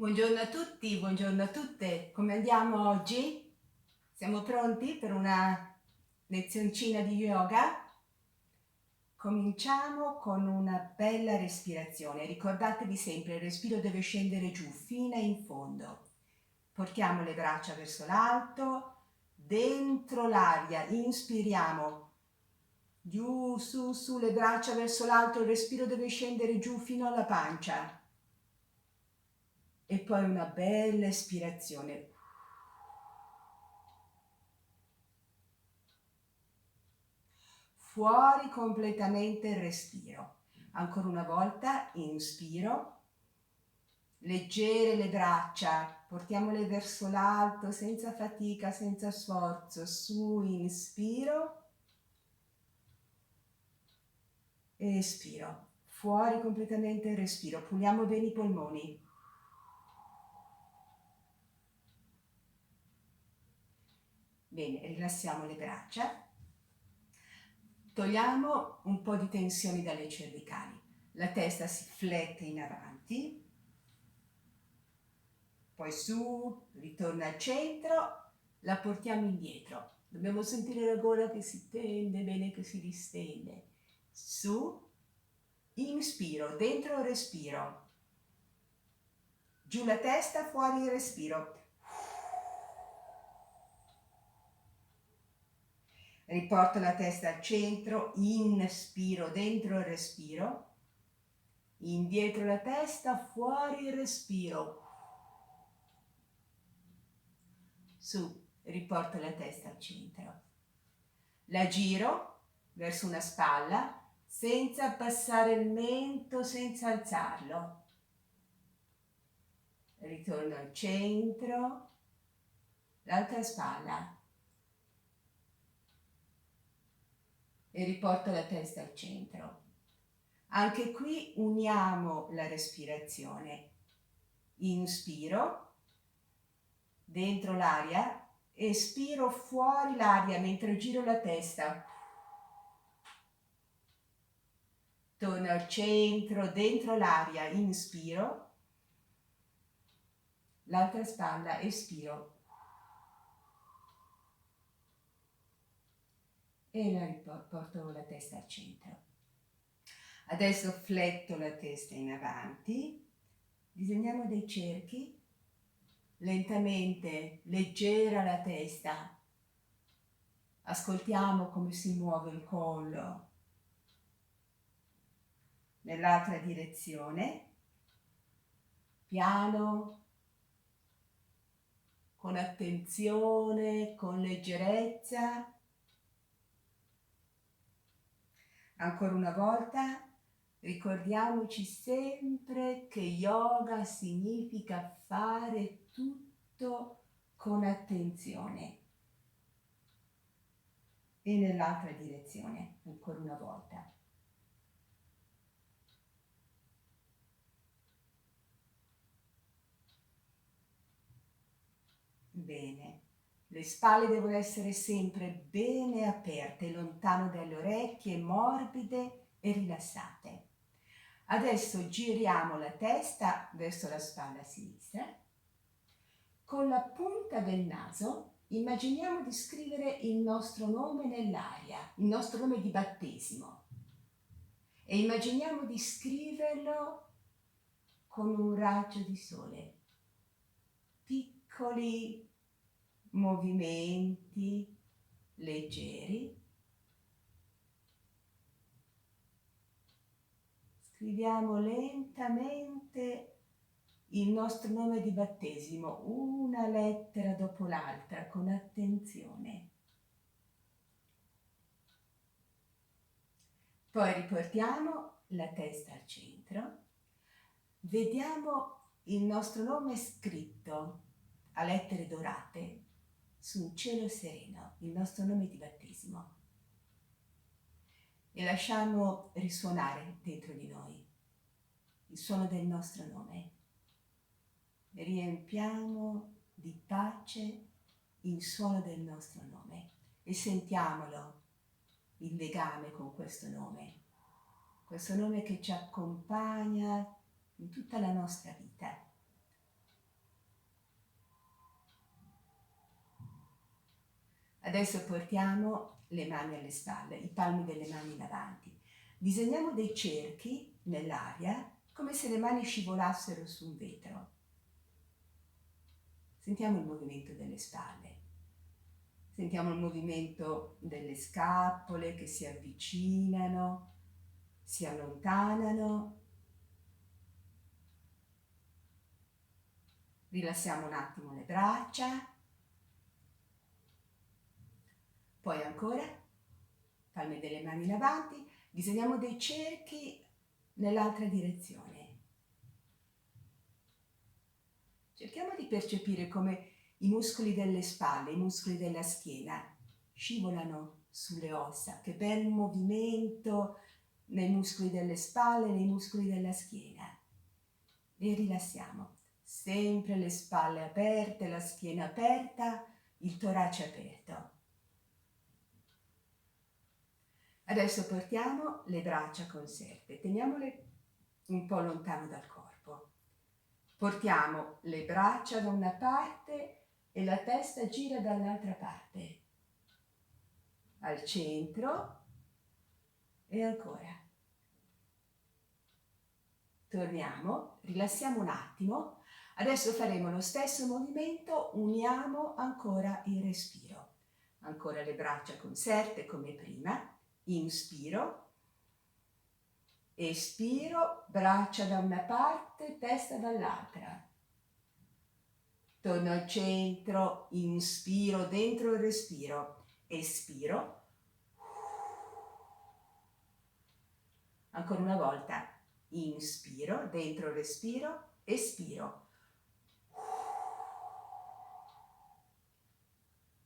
Buongiorno a tutti, buongiorno a tutte. Come andiamo oggi? Siamo pronti per una lezioncina di yoga? Cominciamo con una bella respirazione. Ricordatevi sempre, il respiro deve scendere giù fino in fondo. Portiamo le braccia verso l'alto, dentro l'aria, inspiriamo. Giù, su, le braccia verso l'alto, il respiro deve scendere giù fino alla pancia. E poi una bella espirazione. Fuori completamente il respiro. Ancora una volta, inspiro. Leggere le braccia, portiamole verso l'alto senza fatica, senza sforzo. Su, inspiro. Espiro. Fuori completamente il respiro. Puliamo bene i polmoni. Bene, rilassiamo le braccia. Togliamo un po' di tensioni dalle cervicali. La testa si flette in avanti, poi su, ritorna al centro, la portiamo indietro. Dobbiamo sentire la gola che si tende, bene che si distende. Su, inspiro, dentro il respiro. Giù la testa, fuori il respiro. Riporto la testa al centro, inspiro, dentro il respiro. Indietro la testa, fuori il respiro. Su, riporto la testa al centro. La giro verso una spalla senza abbassare il mento, senza alzarlo. Ritorno al centro, l'altra spalla. E riporto la testa al centro. Anche qui uniamo la respirazione. Inspiro, dentro l'aria, espiro fuori l'aria mentre giro la testa. Torno al centro, dentro l'aria, inspiro. L'altra spalla, espiro. E la riporto la testa al centro. Adesso fletto la testa in avanti, disegniamo dei cerchi, lentamente, leggera la testa, ascoltiamo come si muove il collo. Nell'altra direzione, piano, con attenzione, con leggerezza. Ancora una volta, ricordiamoci sempre che yoga significa fare tutto con attenzione. E nell'altra direzione, ancora una volta. Bene, le spalle devono essere sempre bene aperte, lontano dalle orecchie, morbide e rilassate. Adesso giriamo la testa verso la spalla sinistra. Con la punta del naso immaginiamo di scrivere il nostro nome nell'aria, il nostro nome di battesimo. E immaginiamo di scriverlo con un raggio di sole. Piccoli movimenti leggeri. Scriviamo lentamente il nostro nome di battesimo, una lettera dopo l'altra, con attenzione. Poi riportiamo la testa al centro. Vediamo il nostro nome scritto a lettere dorate su un cielo sereno, il nostro nome di battesimo. E lasciamo risuonare dentro di noi il suono del nostro nome. Riempiamo di pace il suono del nostro nome e sentiamolo, il legame con questo nome che ci accompagna in tutta la nostra vita. Adesso portiamo le mani alle spalle, i palmi delle mani in avanti. Disegniamo dei cerchi nell'aria come se le mani scivolassero su un vetro. Sentiamo il movimento delle spalle. Sentiamo il movimento delle scapole che si avvicinano, si allontanano. Rilassiamo un attimo le braccia. Poi ancora, palme delle mani in avanti, disegniamo dei cerchi nell'altra direzione. Cerchiamo di percepire come i muscoli delle spalle, i muscoli della schiena scivolano sulle ossa. Che bel movimento nei muscoli delle spalle, nei muscoli della schiena. E rilassiamo. Sempre le spalle aperte, la schiena aperta, il torace aperto. Adesso portiamo le braccia conserte, teniamole un po' lontano dal corpo. Portiamo le braccia da una parte e la testa gira dall'altra parte. Al centro e ancora. Torniamo, rilassiamo un attimo. Adesso faremo lo stesso movimento, uniamo ancora il respiro. Ancora le braccia conserte come prima. Inspiro, espiro, braccia da una parte, testa dall'altra. Torno al centro, inspiro dentro il respiro, espiro. Ancora una volta, inspiro dentro il respiro, espiro.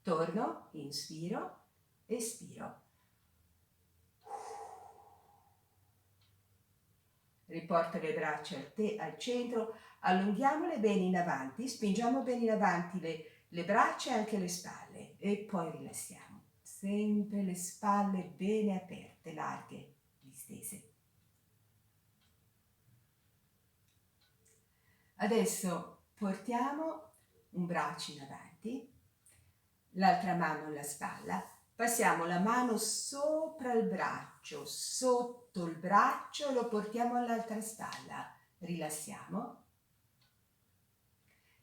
Torno, inspiro, espiro. Riporto le braccia al centro, allunghiamole bene in avanti, spingiamo bene in avanti le braccia e anche le spalle e poi rilassiamo. Sempre le spalle bene aperte, larghe, distese. Adesso portiamo un braccio in avanti, l'altra mano alla spalla. Passiamo la mano sopra il braccio, sotto il braccio e lo portiamo all'altra spalla. Rilassiamo.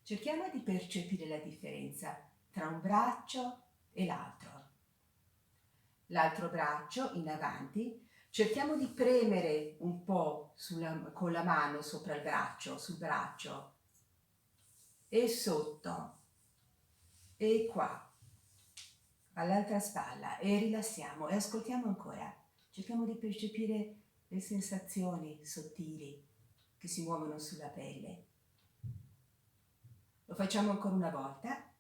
Cerchiamo di percepire la differenza tra un braccio e l'altro. L'altro braccio in avanti. Cerchiamo di premere un po' con la mano sopra il braccio, sul braccio. E sotto. E qua. All'altra spalla e rilassiamo e ascoltiamo ancora. Cerchiamo di percepire le sensazioni sottili che si muovono sulla pelle. Lo facciamo ancora una volta.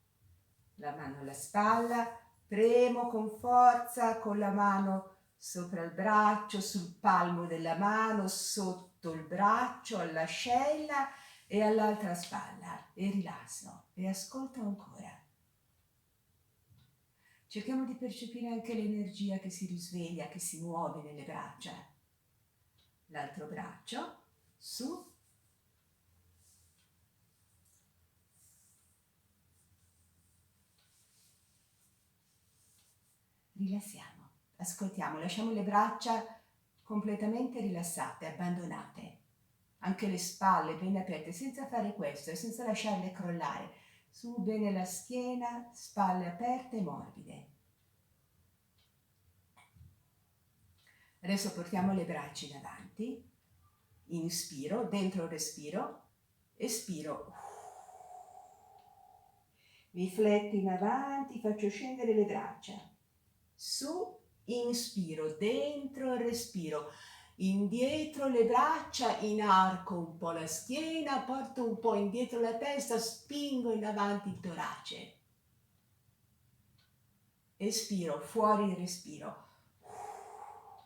La mano alla spalla, premo con forza con la mano sopra il braccio, sul palmo della mano, sotto il braccio, all'ascella e all'altra spalla e rilasso e ascolto ancora. Cerchiamo di percepire anche l'energia che si risveglia, che si muove nelle braccia. L'altro braccio, su. Rilassiamo, ascoltiamo, lasciamo le braccia completamente rilassate, abbandonate. Anche le spalle ben aperte, senza fare questo e senza lasciarle crollare. Su bene la schiena, spalle aperte e morbide. Adesso portiamo le braccia in avanti, inspiro, dentro il respiro, espiro, mi fletto in avanti, faccio scendere le braccia, su, inspiro, dentro il respiro, indietro le braccia, inarco un po' la schiena, porto un po' indietro la testa, spingo in avanti il torace, espiro, fuori il respiro.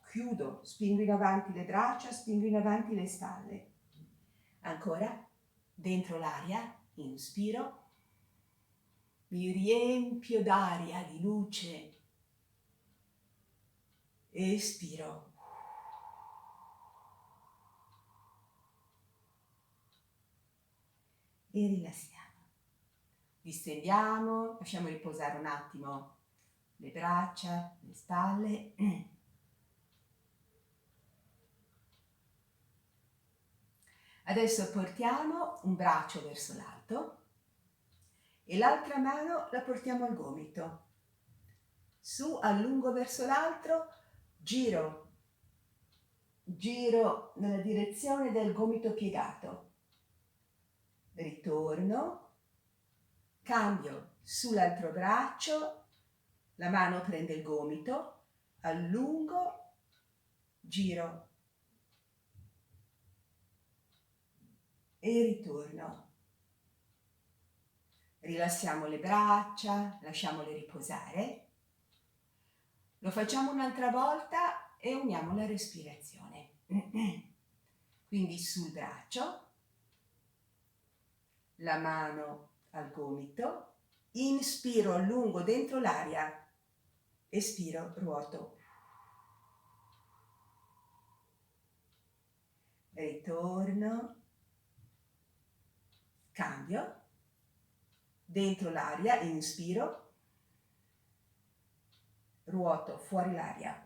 Chiudo, spingo in avanti le braccia, spingo in avanti le spalle. Ancora, dentro l'aria, inspiro, mi riempio d'aria, di luce, espiro. E rilassiamo. Distendiamo, lasciamo riposare un attimo le braccia, le spalle. Adesso portiamo un braccio verso l'alto e l'altra mano la portiamo al gomito. Su, allungo verso l'altro, giro nella direzione del gomito piegato. Ritorno, cambio sull'altro braccio, la mano prende il gomito, allungo, giro e ritorno. Rilassiamo le braccia, lasciamole riposare. Lo facciamo un'altra volta e uniamo la respirazione. Quindi sul braccio, la mano al gomito, inspiro, allungo dentro l'aria, espiro, ruoto. Ritorno, cambio, dentro l'aria, inspiro, ruoto, fuori l'aria.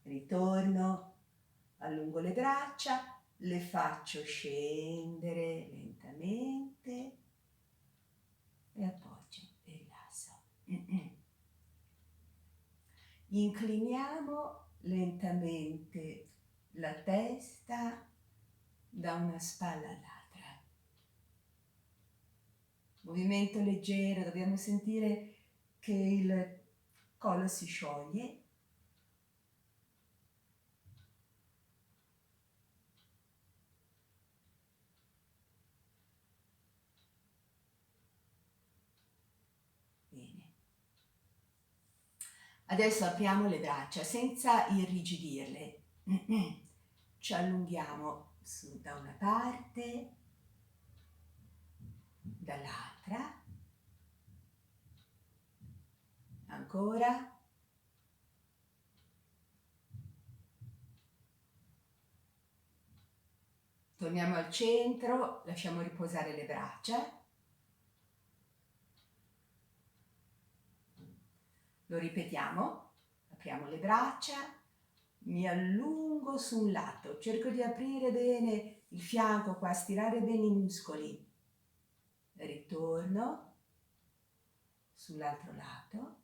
Ritorno, allungo le braccia, le faccio scendere lentamente e appoggio e rilasso. Incliniamo lentamente la testa da una spalla all'altra. Movimento leggero, dobbiamo sentire che il collo si scioglie. Bene. Adesso apriamo le braccia senza irrigidirle. Ci allunghiamo su da una parte, dall'altra. Ancora. Torniamo al centro, lasciamo riposare le braccia. Lo ripetiamo, apriamo le braccia, mi allungo su un lato, cerco di aprire bene il fianco qua, stirare bene i muscoli. Ritorno sull'altro lato,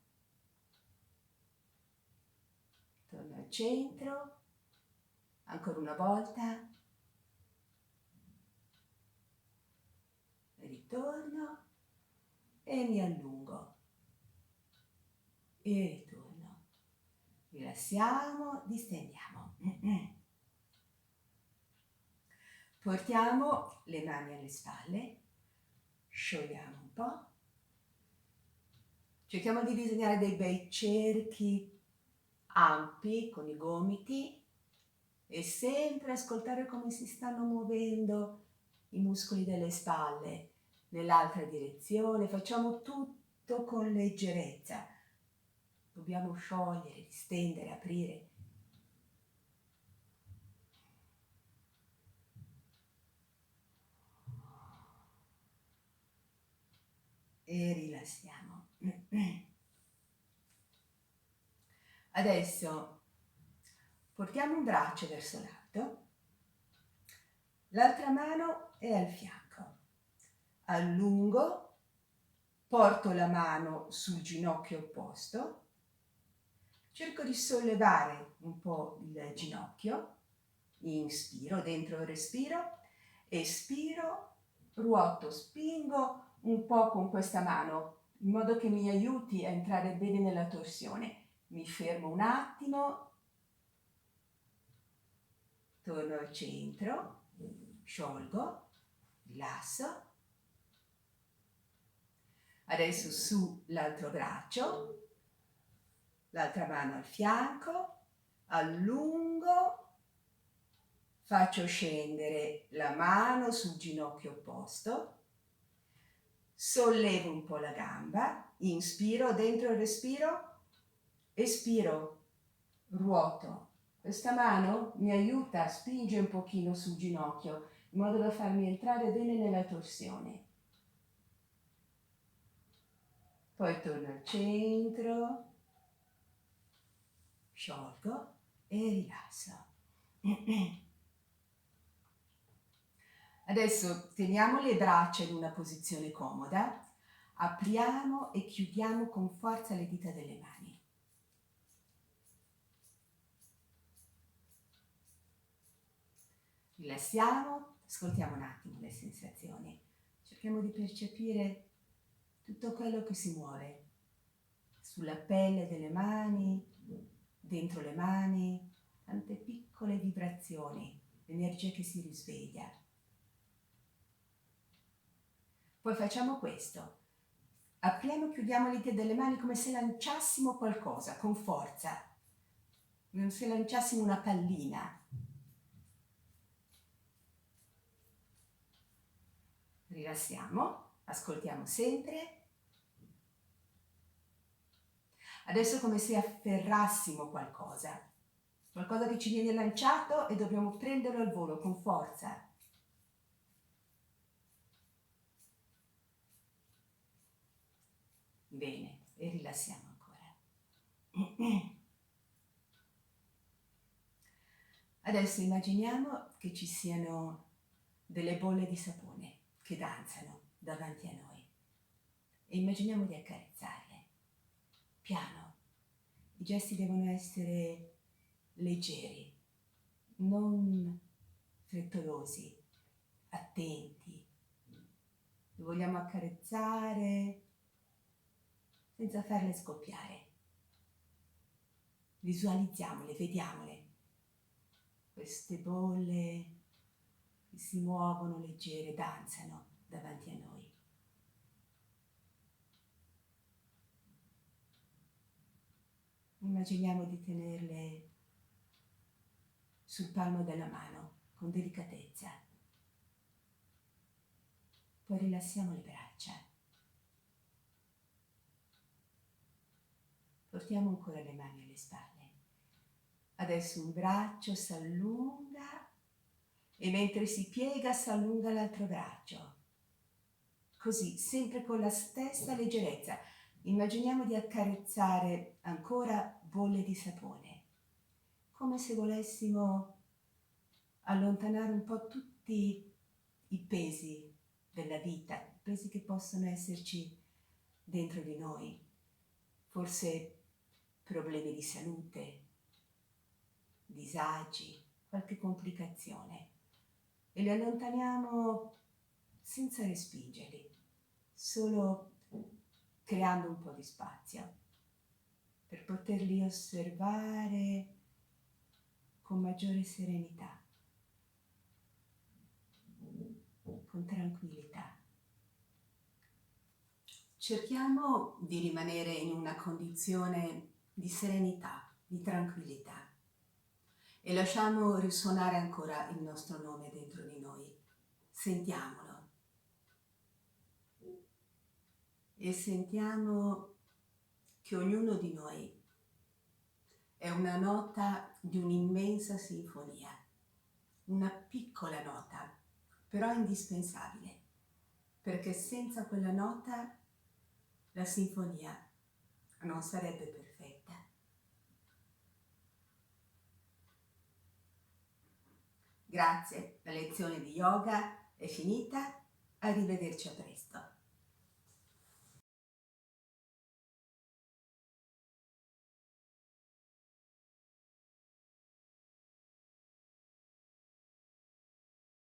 torno al centro, ancora una volta, ritorno e mi allungo e ritorno. Rilassiamo, distendiamo. Portiamo le mani alle spalle, sciogliamo un po', cerchiamo di disegnare dei bei cerchi ampi con i gomiti e sempre ascoltare come si stanno muovendo i muscoli delle spalle nell'altra direzione. Facciamo tutto con leggerezza. Dobbiamo sciogliere, distendere, aprire. E rilassiamo. Adesso portiamo un braccio verso l'alto, l'altra mano è al fianco. Allungo, porto la mano sul ginocchio opposto, cerco di sollevare un po' il ginocchio, inspiro, dentro il respiro, espiro, ruoto, spingo un po' con questa mano, in modo che mi aiuti a entrare bene nella torsione. Mi fermo un attimo, torno al centro, sciolgo, rilasso. Adesso su l'altro braccio, l'altra mano al fianco, allungo, faccio scendere la mano sul ginocchio opposto, sollevo un po' la gamba, inspiro, dentro il respiro, espiro, ruoto. Questa mano mi aiuta, spinge un pochino sul ginocchio, in modo da farmi entrare bene nella torsione. Poi torno al centro, sciolgo e rilasso. Adesso teniamo le braccia in una posizione comoda, apriamo e chiudiamo con forza le dita delle mani. Rilassiamo, ascoltiamo un attimo le sensazioni, cerchiamo di percepire tutto quello che si muove sulla pelle delle mani, dentro le mani, tante piccole vibrazioni, l'energia che si risveglia. Poi facciamo questo, apriamo e chiudiamo le dita delle mani come se lanciassimo qualcosa con forza, come se lanciassimo una pallina. Rilassiamo, ascoltiamo sempre. Adesso è come se afferrassimo qualcosa che ci viene lanciato e dobbiamo prenderlo al volo con forza. Bene, e rilassiamo ancora. Adesso immaginiamo che ci siano delle bolle di sapone che danzano davanti a noi e immaginiamo di accarezzarle. Piano, i gesti devono essere leggeri, non frettolosi, attenti. Li vogliamo accarezzare senza farle scoppiare. Visualizziamole, vediamole. Queste bolle che si muovono leggere, danzano davanti a noi. Immaginiamo di tenerle sul palmo della mano con delicatezza. Poi rilassiamo le braccia. Portiamo ancora le mani alle spalle. Adesso un braccio si allunga e mentre si piega si allunga l'altro braccio. Così, sempre con la stessa leggerezza. Immaginiamo di accarezzare ancora bolle di sapone, come se volessimo allontanare un po' tutti i pesi della vita, i pesi che possono esserci dentro di noi, forse problemi di salute, disagi, qualche complicazione, e li allontaniamo senza respingerli, solo creando un po' di spazio per poterli osservare con maggiore serenità, con tranquillità. Cerchiamo di rimanere in una condizione di serenità, di tranquillità e lasciamo risuonare ancora il nostro nome dentro di noi. Sentiamolo e sentiamo che ognuno di noi è una nota di un'immensa sinfonia, una piccola nota, però indispensabile, perché senza quella nota la sinfonia non sarebbe perfetta. Grazie, la lezione di yoga è finita, arrivederci a presto.